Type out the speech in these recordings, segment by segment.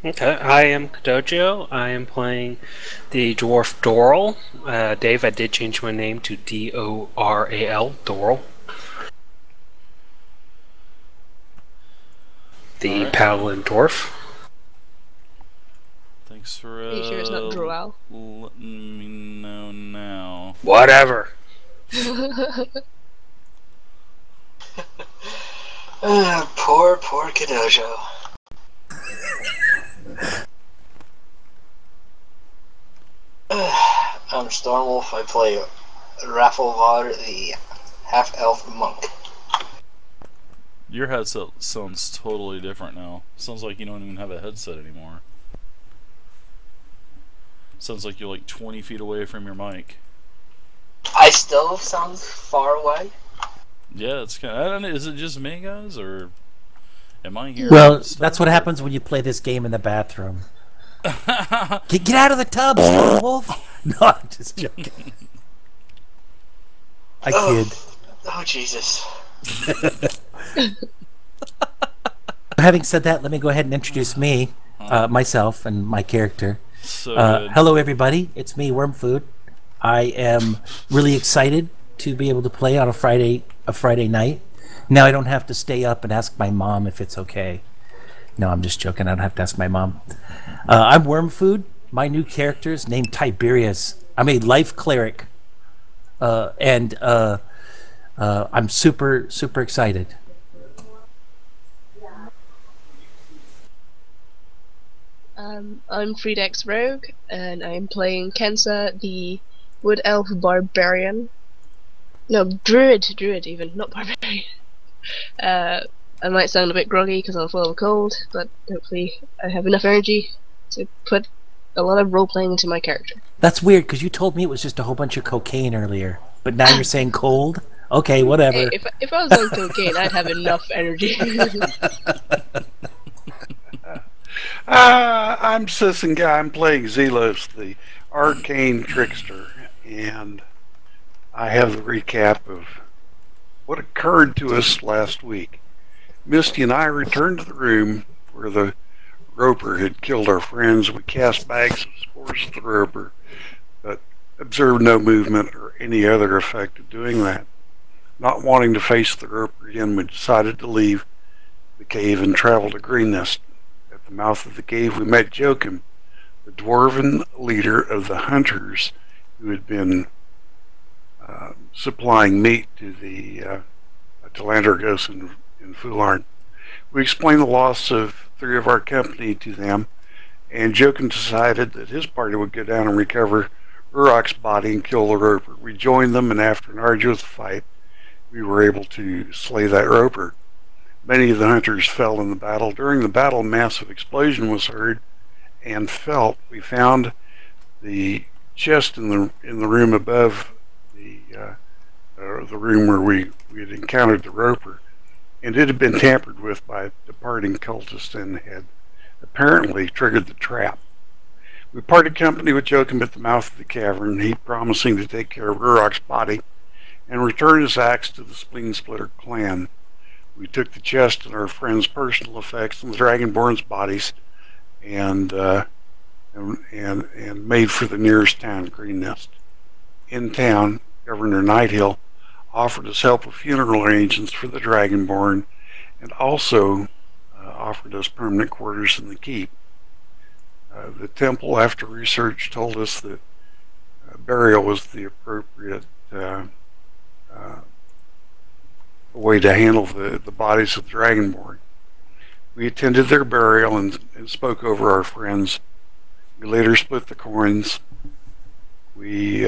Okay, I am Kadojo. I am playing the dwarf Doral. Dave, I did change my name to Doral, Doral. The Paladin dwarf. Thanks for Are you sure it's not Drow? letting me know now. Whatever. Poor Kadojo. I'm Stormwolf. I play Hoard, the half-elf monk. Your headset sounds totally different now. Sounds like you don't even have a headset anymore. Sounds like you're like 20 feet away from your mic. I still sound far away. Yeah, it's kind of, I don't know, is it just me, guys, or am I here? Well, that's what happens when you play this game in the bathroom. Get out of the tub, Wolf! No, I'm just joking. I kid. Oh, Jesus. Having said that, let me go ahead and introduce me, myself, and my character. So hello, everybody. It's me, Wormfood. I am really excited to be able to play on a Friday night. Now I don't have to stay up and ask my mom if it's okay. No, I'm just joking. I don't have to ask my mom. I'm Wormfood. My new character is named Tiberius. I'm a life cleric, and I'm super excited. I'm Freedex Rogue, and I'm playing Kensa, the Wood Elf Barbarian. No, Druid even, not Barbarian. I might sound a bit groggy because I'm full of a cold, but hopefully I have enough energy to put a lot of role-playing into my character. That's weird, because you told me it was just a whole bunch of cocaine earlier, but now you're saying cold? Okay, whatever. Hey, if I was on cocaine, I'd have enough energy. I'm Sisson Guy. I'm playing Zelos, the arcane trickster, and I have the recap of what occurred to us last week. Misty and I returned to the room where the roper had killed our friends. We cast bags of spores at the roper, but observed no movement or any other effect of doing that. Not wanting to face the roper again, we decided to leave the cave and travel to Greenest. At the mouth of the cave, we met Joachim, the dwarven leader of the hunters who had been supplying meat to the Telandragos and Fularn. We explained the loss of 3 of our company to them, and Joachim decided that his party would go down and recover Urok's body and kill the roper. We joined them, and after an arduous fight, we were able to slay that roper. Many of the hunters fell in the battle. During the battle, a massive explosion was heard and felt. We found the chest in the room above the room where we had encountered the roper, and it had been tampered with by a departing cultist and had apparently triggered the trap. We parted company with Joachim at the mouth of the cavern, he promising to take care of Urok's body and return his axe to the Spleen Splitter clan. We took the chest and our friends' personal effects and the Dragonborn's bodies and made for the nearest town, Greenest. In town, Governor Nighthill offered us help with funeral arrangements for the Dragonborn and also offered us permanent quarters in the keep. The temple, after research, told us that burial was the appropriate way to handle the bodies of the Dragonborn. We attended their burial and spoke over our friends. We later split the coins. We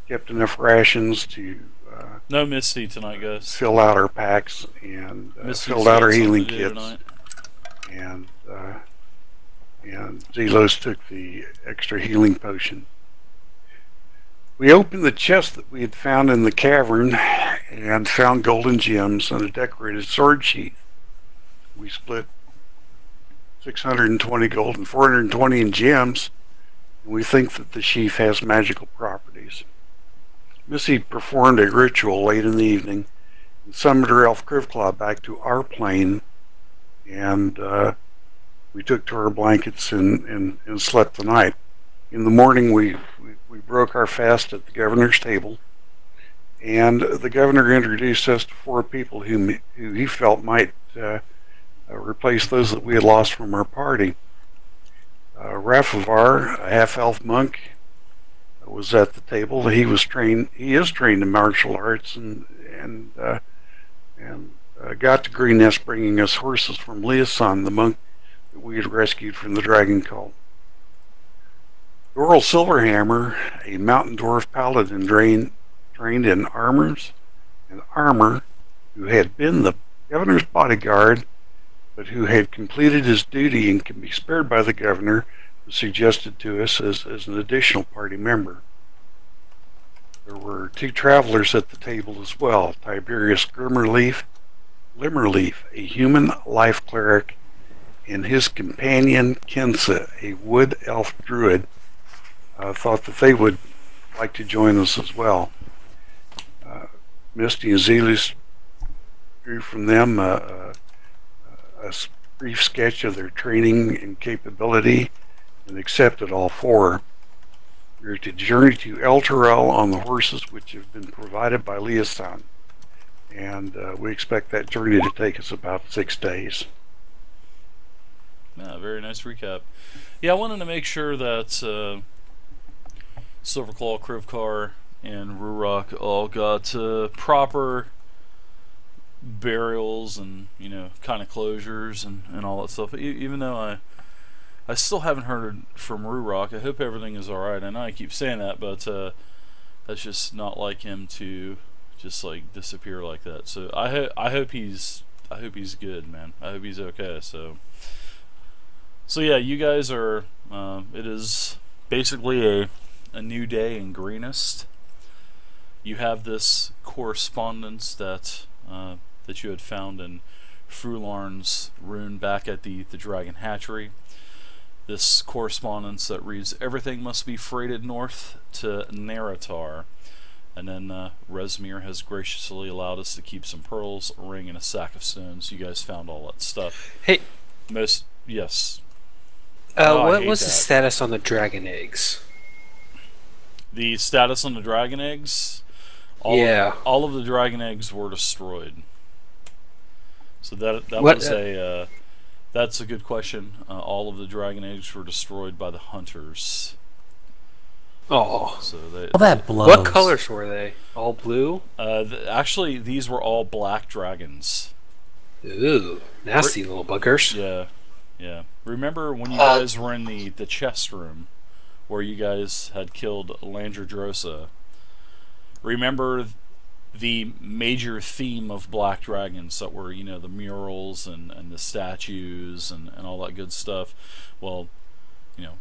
kept enough rations to no Misty tonight, guys. Fill out our packs and filled out our healing kits. And Zelos took the extra healing potion. We opened the chest that we had found in the cavern and found golden gems and a decorated sword sheath. We split 620 gold and 420 in gems, and we think that the sheath has magical properties. Missy performed a ritual late in the evening and summoned her elf Crivclaw back to our plane and we took to our blankets and slept the night. In the morning, we broke our fast at the governor's table, and the governor introduced us to 4 people who he felt might replace those that we had lost from our party. Rafavar, a half-elf monk, was at the table. He is trained in martial arts and got to Greenest, bringing us horses from Leosin, the monk that we had rescued from the dragon cult. Doral Silverhammer, a mountain dwarf paladin trained in armor, who had been the governor's bodyguard, but who had completed his duty and can be spared by the governor, was suggested to us as an additional party member. There were 2 travelers at the table as well: Tiberius Glimmerleaf, a human life cleric, and his companion Kensa, a wood elf druid. Thought that they would like to join us as well. Misty and Zelus drew from them a brief sketch of their training and capability and accepted all 4. We are to journey to Elturel on the horses which have been provided by Leosin, and we expect that journey to take us about 6 days. Yeah, very nice recap. Yeah, I wanted to make sure that Silverclaw, Krivkar, and Rurok all got proper burials and, you know, kind of closures and all that stuff. Even though I still haven't heard from Rurok. I hope everything is alright. I know I keep saying that, but that's just not like him to just like disappear like that. So I hope he's good, man. I hope he's okay. So yeah, you guys are. It is basically a new day in Greenest. You have this correspondence that you had found in Frularn's rune back at the Dragon Hatchery. This correspondence that reads, "Everything must be freighted north to Naratar." And then Resmir has graciously allowed us to keep some pearls, a ring, and a sack of stones. You guys found all that stuff. Hey, Yes. what was the status on the dragon eggs? The status on the dragon eggs? All of the dragon eggs were destroyed. So that's a good question. All of the dragon eggs were destroyed by the hunters. Oh, so that blows. What colors were they? All blue? Actually, these were all black dragons. Ooh, nasty little buggers. Yeah. Remember when you guys were in the chest room where you guys had killed Landradrosa? Remember the major theme of Black Dragons that were, you know, the murals and the statues and all that good stuff? Well, you know,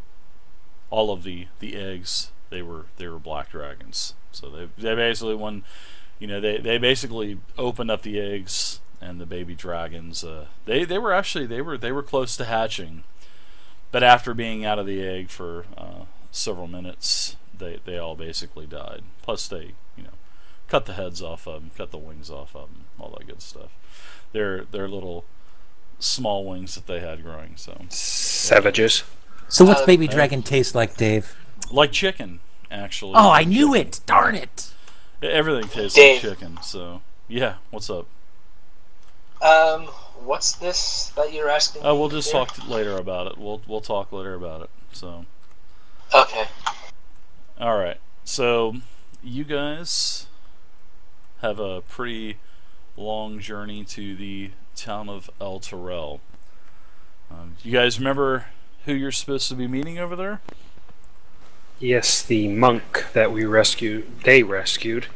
all of the eggs, they were Black Dragons. So they basically, when, you know, they basically opened up the eggs, and the baby dragons, they were close to hatching, but after being out of the egg for several minutes, they all basically died. Plus they, you know, cut the heads off of them, cut the wings off of them, all that good stuff. They're little small wings that they had growing. So savages. So what's baby dragon taste like, Dave? Like chicken, actually. Oh, I knew it! Darn it! Everything tastes like chicken. So yeah, what's up? What's this that you're asking? We'll just talk later about it. We'll talk later about it. So. Okay. All right. So you guys have a pretty long journey to the town of Elturel. You guys remember who you're supposed to be meeting over there? Yes, the monk that we rescued. They rescued.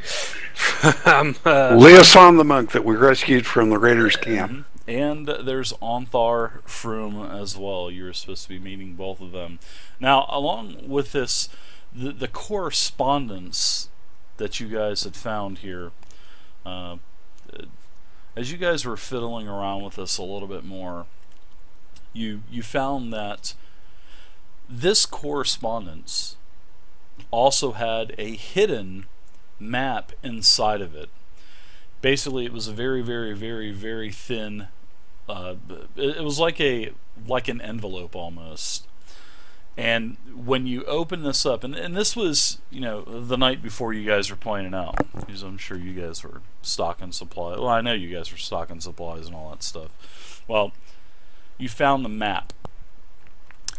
Leosin the monk that we rescued from the raiders' camp. And there's Ontharr Froom as well. You're supposed to be meeting both of them. Now, along with this, the correspondence that you guys had found here, as you guys were fiddling around with this a little bit more, you found that this correspondence also had a hidden map inside of it. Basically, it was a very, very, very, very thin it was like an envelope almost. And when you open this up, and this was, the night before you guys were playing it out, because I'm sure you guys were stocking supplies. Well, I know you guys were stocking supplies and all that stuff. Well, you found the map.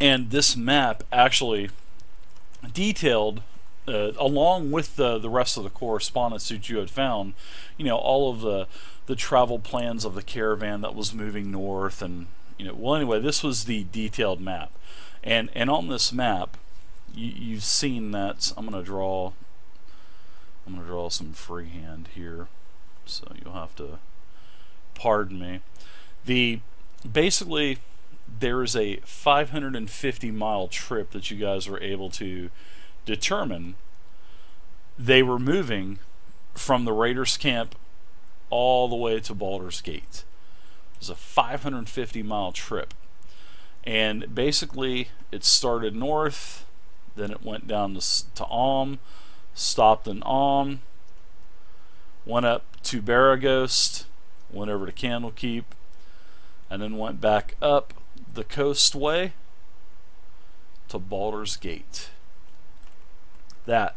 And this map actually detailed, along with the rest of the correspondence that you had found, all of the travel plans of the caravan that was moving north. And, well, anyway, this was the detailed map. And on this map, you've seen that. I'm gonna draw some freehand here, so you'll have to pardon me. Basically, there is a 550-mile trip that you guys were able to determine. They were moving from the Raiders' camp all the way to Baldur's Gate. It was a 550-mile trip. And basically, it started north, then it went down to Alm, stopped in Alm, went up to Baragost, went over to Candlekeep, and then went back up the coastway to Baldur's Gate. That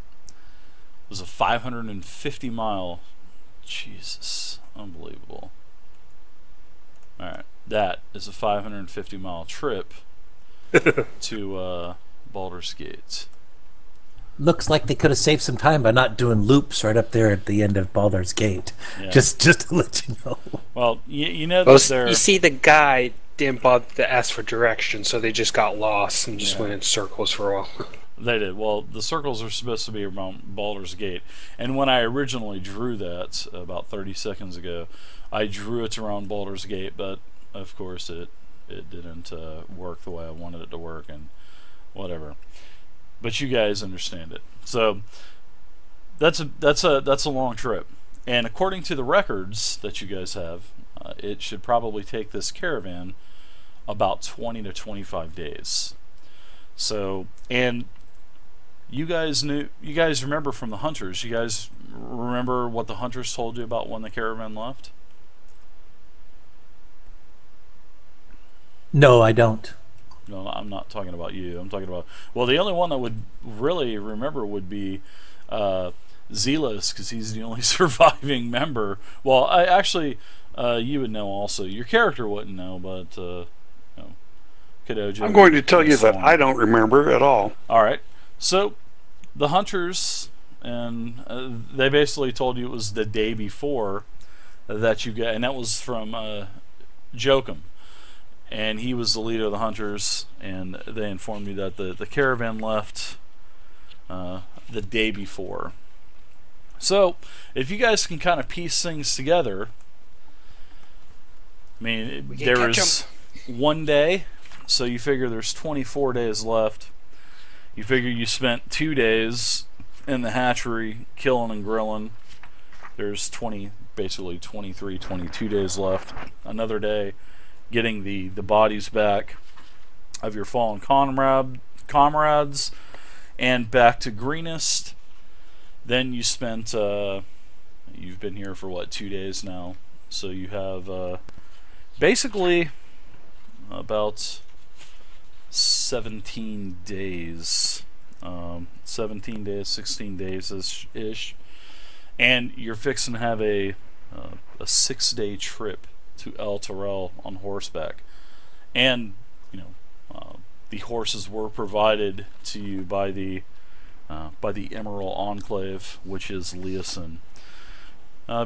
was a 550-mile. Jesus, unbelievable. Alright, that is a 550-mile trip to Baldur's Gate. Looks like they could have saved some time by not doing loops right up there at the end of Baldur's Gate. Yeah. Just to let you know. Well, you know that you see, the guy didn't bother to ask for direction, so they just got lost and just went in circles for a while. They did. Well, the circles are supposed to be around Baldur's Gate. And when I originally drew that about 30 seconds ago, I drew it around Baldur's Gate, but of course it didn't work the way I wanted it to work, and whatever. But you guys understand it. So that's a long trip. And according to the records that you guys have, it should probably take this caravan about 20 to 25 days. So, and you guys remember from the hunters, you guys remember what the hunters told you about when the caravan left? No, I don't. No, I'm not talking about you. I'm talking about, well, the only one that would really remember would be Zelos, because he's the only surviving member. Well, you would know also. Your character wouldn't know, but Kadoja. I'm going to tell you that I don't remember at all. All right. So the hunters, and they basically told you it was the day before that you got, and that was from Jokum. And he was the leader of the hunters, and they informed me that the caravan left the day before. So, if you guys can kind of piece things together, I mean, there is 1 day, so you figure there's 24 days left. You figure you spent 2 days in the hatchery killing and grilling. There's basically 23, 22 days left. Another day getting the bodies back of your fallen comrades and back to Greenest. Then you spent you've been here for what, 2 days now, so you have basically about 17 days 17 days, 16 days ish, and you're fixing to have a 6-day trip to Elturel on horseback. And the horses were provided to you by the Emerald Enclave, which is Leosin,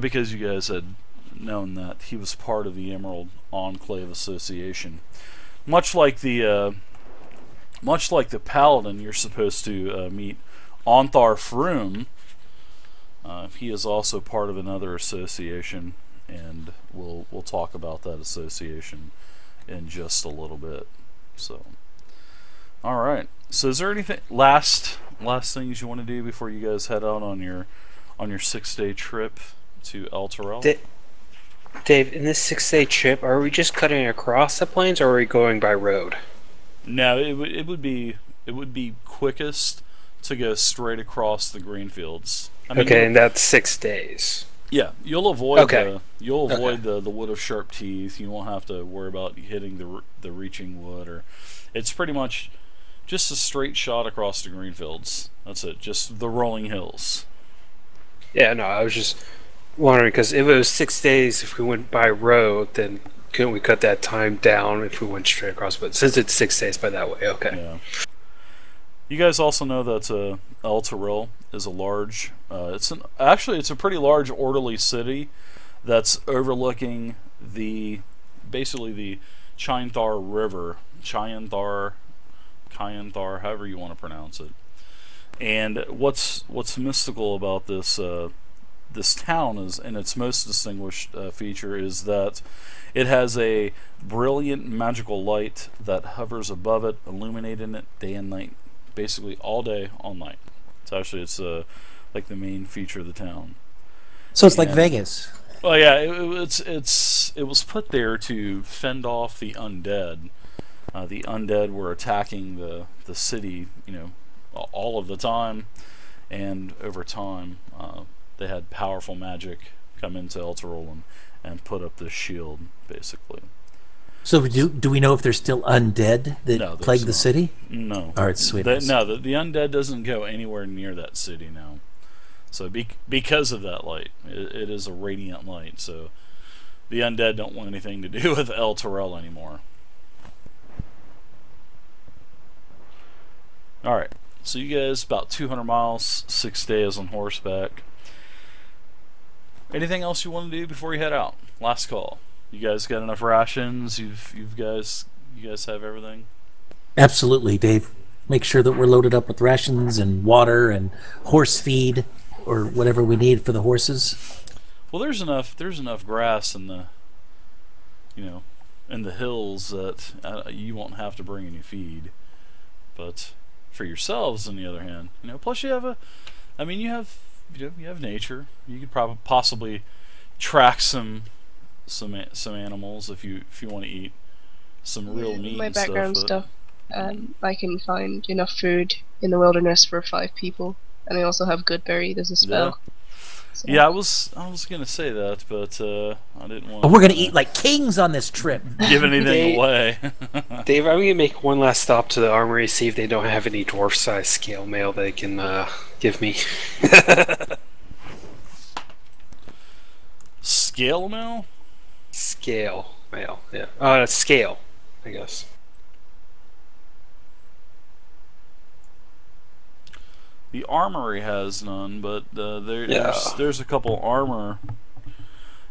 because you guys had known that he was part of the Emerald Enclave Association. Much like the Paladin, you're supposed to meet Ontharr Froom. He is also part of another association, and we'll talk about that association in just a little bit. So, all right. So, is there anything last things you want to do before you guys head out on your 6-day trip to Elturel? Dave, in this 6-day trip, are we just cutting across the plains, or are we going by road? No, it would be quickest to go straight across the green fields. I mean, okay, and that's 6 days. Yeah, you'll avoid Okay. the wood of sharp teeth. You won't have to worry about hitting the reaching wood, or it's pretty much just a straight shot across the green fields. That's it. Just the rolling hills. Yeah, no, I was just wondering because if it was 6 days, if we went by road, then couldn't we cut that time down if we went straight across? But since it's 6 days by that way, okay. Yeah. You guys also know that Elturel is a large. It's a pretty large, orderly city that's overlooking basically the Chyanthar River, Chyanthar, however you want to pronounce it. And what's mystical about this town is, and its most distinguished feature is that it has a brilliant magical light that hovers above it, illuminating it day and night, basically all day, all night. It's like the main feature of the town. So it's like Vegas. Well, yeah, it was put there to fend off the undead. The undead were attacking the city, all of the time, and over time, they had powerful magic come into Elturel and put up this shield, basically. So do we know if there's still undead that plague the city? No. All right, sweet. The undead doesn't go anywhere near that city now. So because of that light, it is a radiant light. So the undead don't want anything to do with Elturel anymore. All right. So you guys, about 200 miles, 6 days on horseback. Anything else you want to do before you head out? Last call. You guys got enough rations? You guys have everything? Absolutely, Dave. Make sure that we're loaded up with rations and water and horse feed or whatever we need for the horses. Well, there's enough grass in the in the hills that you won't have to bring any feed. But for yourselves, on the other hand, plus you have you have nature. You could possibly track some animals if you want to eat some real meat. My and background stuff. I can find enough food in the wilderness for 5 people, and I also have good berry. There's a spell. So. Yeah, I was gonna say that, but I didn't want. Oh, we're gonna eat like kings on this trip. Give anything away. Dave, I'm gonna make one last stop to the armory, see if they don't have any dwarf-sized scale mail they can give me. Scale mail? Scale mail, yeah. Scale, I guess. The armory has none, but there's a couple armor.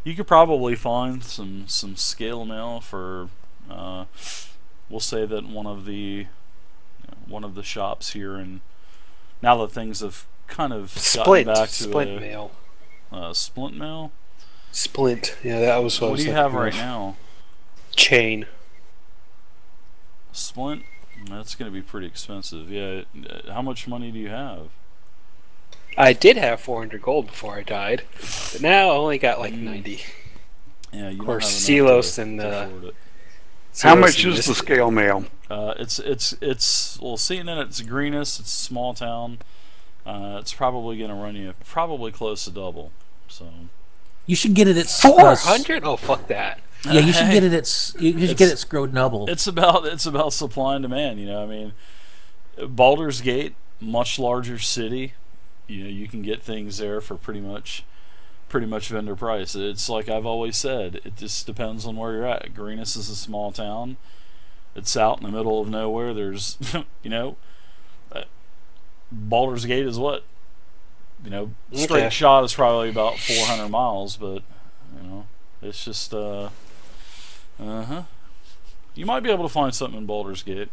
You could probably find some scale mail for. We'll say that one of the shops here, and now that things have kind of gotten back to splint mail. Splint mail. Splint, yeah, that was what do you have right now? Chain. Splint. That's going to be pretty expensive. Yeah. How much money do you have? I did have 400 gold before I died, but now I only got like 90. Yeah, you of don't course, have Silos to and afford it. How much is the scale mail? Seeing that it's Greenest, it's a small town. It's probably going to run you close to double. So you should get it at 400. Oh, fuck that. Yeah, you should get it at Scrode Noble. It's about supply and demand. Baldur's Gate, much larger city. You can get things there for pretty much vendor price. It's like I've always said. It just depends on where you're at. Greenest is a small town. It's out in the middle of nowhere. There's Baldur's Gate is what straight shot is probably about 400 miles, but it's just You might be able to find something in Baldur's Gate,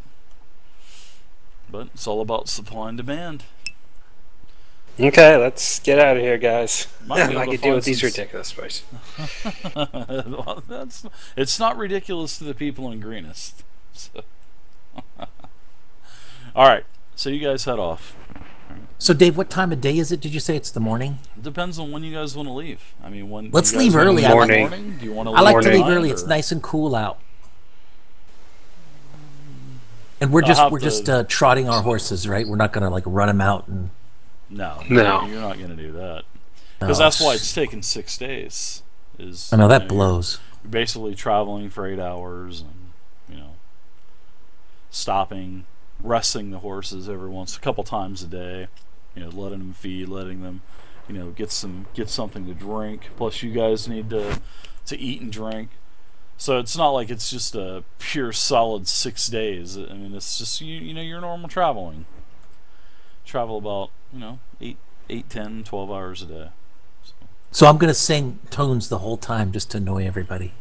but it's all about supply and demand. Okay, let's get out of here, guys. I can deal with these some... ridiculous prices. Well, it's not ridiculous to the people in Greenest. So. Alright, so you guys head off. So, Dave, what time of day is it? Did you say it's the morning? It depends on when you guys want to leave. Let's leave early. Morning. Do you want to I like to leave early? early. It's nice and cool out. And we're just trotting our horses, right? We're not going to run them out and. No, you're not going to do that. Because that's why it's taken 6 days. I know that blows. You're basically traveling for 8 hours, and stopping, resting the horses every once, a couple times a day. Letting them feed, letting them, get something to drink. Plus, you guys need to eat and drink. So it's not like it's just a pure solid 6 days. I mean, it's just you're normal traveling. Travel about 8, 10, 12 hours a day. So I'm going to sing tunes the whole time just to annoy everybody.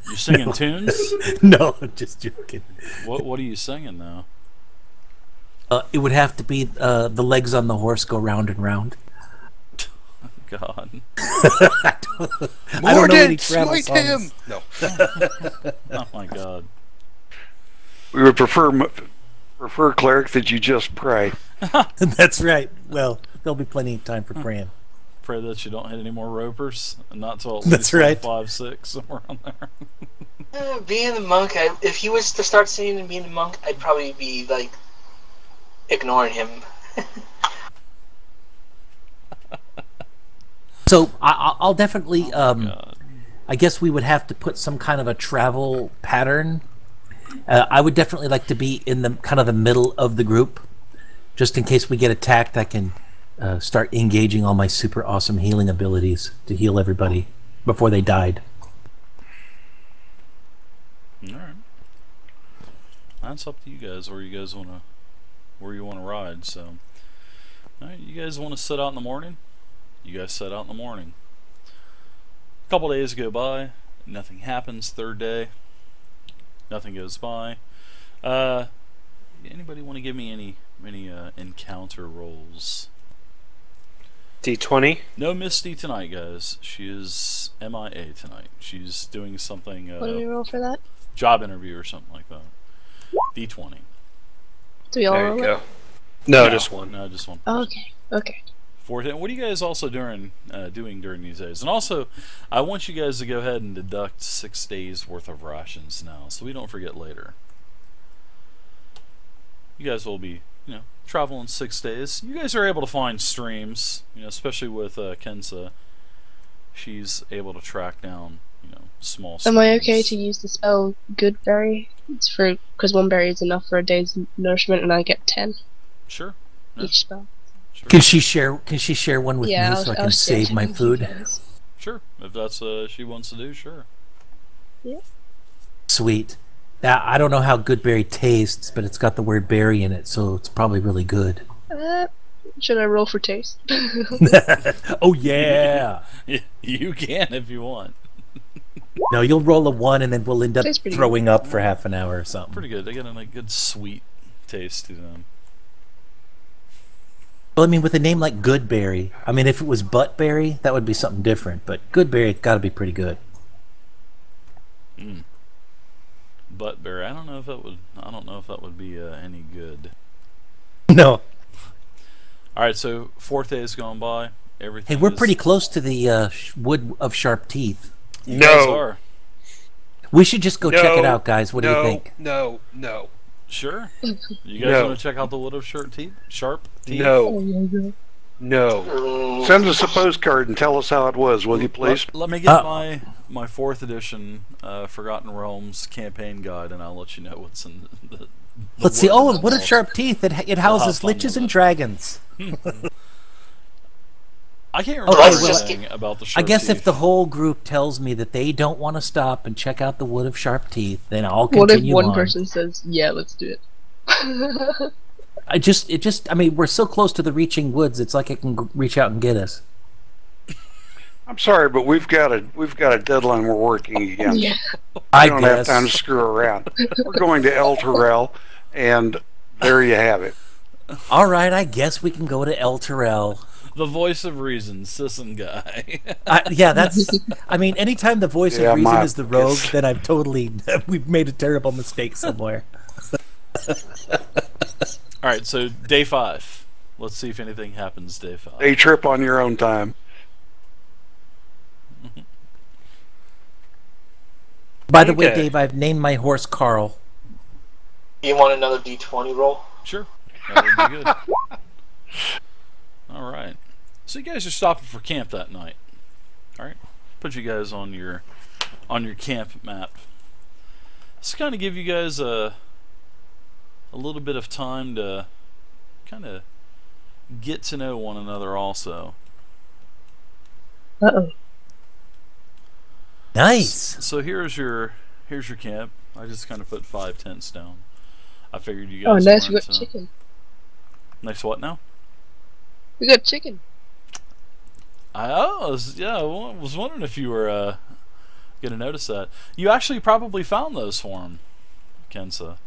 You're singing tunes? No, I'm just joking. What are you singing though? It would have to be the legs on the horse go round and round. God. I don't know any travel smite songs. him! No. Oh my God. We would prefer cleric that you just pray. That's right. Well, there'll be plenty of time for praying. Pray that you don't hit any more ropers, and not till at That's least right. 5, 6, somewhere on there. Being the monk, if he was to start singing and being the monk, I'd probably be like ignoring him. So I'll definitely. God. I guess we would have to put some kind of a travel pattern. I would definitely like to be in the kind of the middle of the group, just in case we get attacked. I can start engaging all my super awesome healing abilities to heal everybody before they died. All right. That's up to you guys where you want to ride. So, all right, you guys want to set out in the morning? You guys set out in the morning. A couple days go by, nothing happens. Third day, nothing goes by. Anybody want to give me any encounter rolls? D20. No Misty tonight, guys. She is MIA tonight. She's doing something. What do we roll for that? Job interview or something like that. D20. Do we all There roll you it? go. No, just one. No, just one. Oh, okay. Okay. What are you guys also doing during these days? And also, I want you guys to go ahead and deduct 6 days worth of rations now, so we don't forget later. You guys will be, traveling 6 days. You guys are able to find streams, especially with Kensa. She's able to track down, small streams. Am I okay to use the spell Good Berry? It's because 1 berry is enough for a day's nourishment, and I get 10 Sure. Yeah, each spell. sure. Can she share one with Yeah, me so I can I'll save share my it. food? Sure. If that's she wants to do, sure. Sweet. Now, I don't know how good berry tastes, but it's got the word berry in it, so it's probably really good. Should I roll for taste? Oh yeah. You can if you want. No, you'll roll a 1 and then we'll end up Tastes pretty throwing up for half an hour or something. Pretty good. They got a good sweet taste to them. Well, I mean, with a name like Goodberry, I mean, if it was Buttberry, that would be something different. But Goodberry, it's got to be pretty good. Buttberry. I don't know if that would be any good. No. All right. So 4th day has gone by. Everything. Hey, we're pretty close to the Wood of Sharp Teeth. You guys No. are. We should just go check it No. out, guys. What do you think? No. Sure. You guys No. want to check out the Wood of Sharp Teeth? Sharp Teeth? No. No. Send us a postcard and tell us how it was, will you please? Let me get my 4th edition Forgotten Realms campaign guide, and I'll let you know what's in the Let's see. Wood Oh, of Wood of Sharp Teeth. It houses fun liches with and it. dragons. I can't remember Okay, anything about the I Sharp guess Teeth. if the whole group tells me that they don't want to stop and check out the Wood of Sharp Teeth, then I'll What if continue one on. person says, "Yeah, let's do it"? I mean, we're so close to the reaching woods. It's like it can reach out and get us. I'm sorry, but we've got a deadline we're working against. Yeah. I I don't have guess. time to screw around. We're going to Elturel, and there you have it. All right, I guess we can go to Elturel. The voice of reason, Sisson guy. Yeah, that's. I mean, anytime the voice Yeah, of reason my- is the rogue, then I've totally we've made a terrible mistake somewhere. All right, so day 5. Let's see if anything happens day 5. Day trip on your own time. By the way, Okay. Dave, I've named my horse Carl. You want another D20 roll? Sure, that would be good. All right. So you guys are stopping for camp that night. All right, put you guys on your camp map. Let's kind of give you guys a little bit of time to kind of get to know one another also. Uh-oh. Nice. So here's your camp. I just kind of put 5 tents down. I figured you Oh, guys. nice. We got weren't, chicken. Nice what now? We got chicken. I was wondering if you were gonna notice that. You actually probably found those for him, Kensa.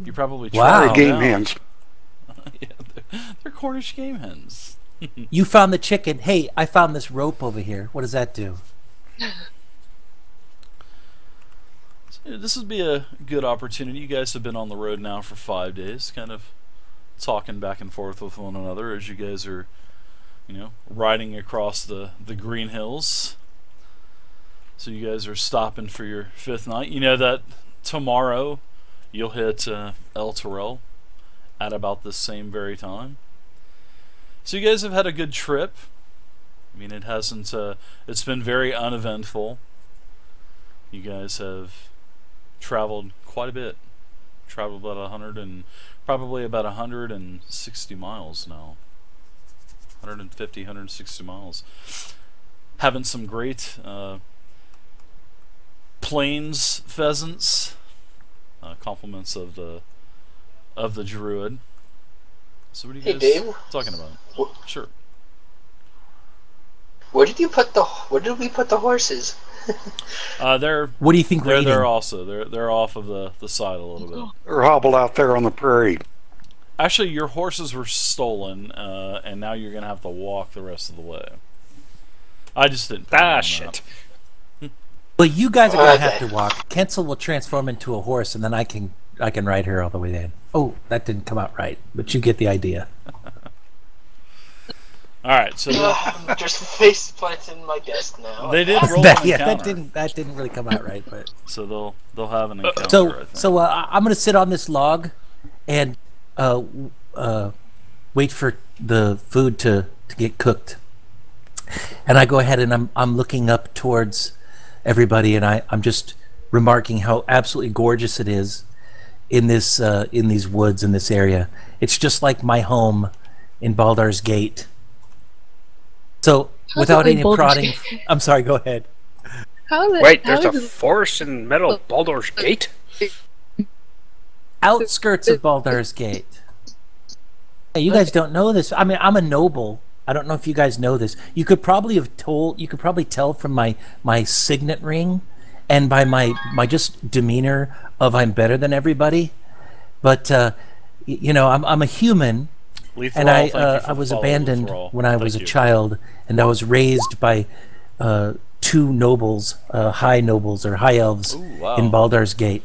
You probably Wow. tried Game them out. hands. Yeah, they're Cornish game hens. You found the chicken. Hey, I found this rope over here. What does that do? This would be a good opportunity. You guys have been on the road now for 5 days, kind of talking back and forth with one another as you guys are, riding across the Green Hills. So you guys are stopping for your 5th night. You know that tomorrow you'll hit Elturel at about the same very time. So you guys have had a good trip. I mean, it hasn't. It's been very uneventful. You guys have traveled quite a bit. Traveled about 160 miles now. 150, 160 miles. Having some great plains pheasants. Compliments of the druid. So what are you guys Dave? talking about? Sure. Where did we put the horses? They're What do you think we're eating? they're also they're off of the side a little bit. They're hobbled out there on the prairie. Actually, your horses were stolen, and now you're gonna have to walk the rest of the way. I just didn't. put them on the Shit. map. Well, you guys are gonna Okay. have to walk. Kensel will transform into a horse, and then I can ride her all the way there. Oh, that didn't come out right, but you get the idea. All right, so I'm just face planting my desk now. they did roll That, an yeah, encounter, that didn't really come out right, but so they'll have an encounter. I think. I'm gonna sit on this log and wait for the food to get cooked. And I go ahead and I'm looking up towards everybody, and I'm just remarking how absolutely gorgeous it is in this in these woods in this area. It's just like my home in Baldur's Gate. So How's without it like any Baldur's prodding, Gate? I'm sorry. Go ahead. How is it? Wait, how there's a is it- forest in the middle of Baldur's Gate? Outskirts of Baldur's Gate. Hey, you guys don't know this. I mean, I'm a noble. I don't know if you guys know this. You could probably tell from my signet ring and by my just demeanor of I'm better than everybody. But I'm a human, Lethrall, and thank you for I the was follow, abandoned Lethrall. when I was Thank a you. child, and I was raised by 2 nobles, high nobles or high elves Ooh, wow. in Baldur's Gate.